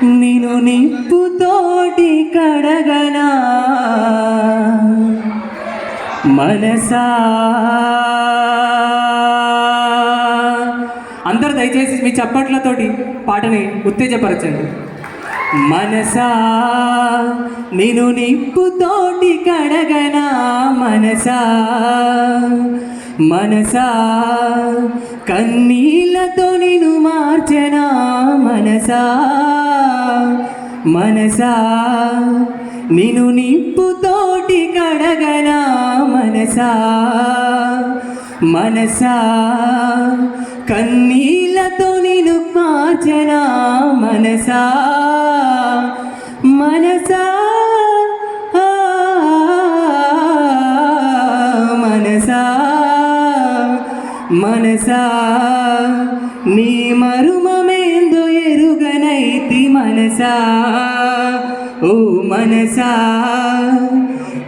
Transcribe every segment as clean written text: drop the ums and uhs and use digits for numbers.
నిను నిప్పుతోటి కడగనా మనసా. అందరు దయచేసి మీ చప్పట్లతోటి పాటని ఉత్తేజపరచండి. మనసా నిను నిప్పుతోటి కడగనా మనసా, మనసా కన్నీళ్ళతో నిన్ను మార్చనా మనసా, మనసా నిన్ను నిప్పుతోటి కడగనా మనసా, మనసా కన్నీళ్ళతో నిన్ను మార్చనా మనసా, మనసా మనసా, మనసా నీ మరుమమేందో ఎరుగనైతి మనసా. ఓ మనసా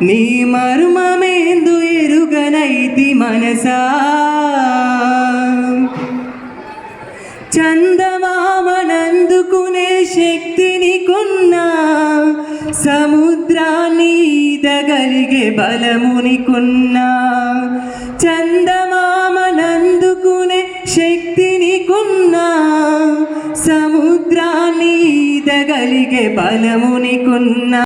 నీ మరుమమేందో ఎరుగనైతి మనసా. చందమామనందుకునే శక్తిని కొన్నా, సముద్రాన్ని ఈదగలిగే బలముని కొన్నా. చందమామనందుకునే శక్తిని కొన్నా, సముద్రాన్ని ఈదగలిగే బలముని కొన్నా.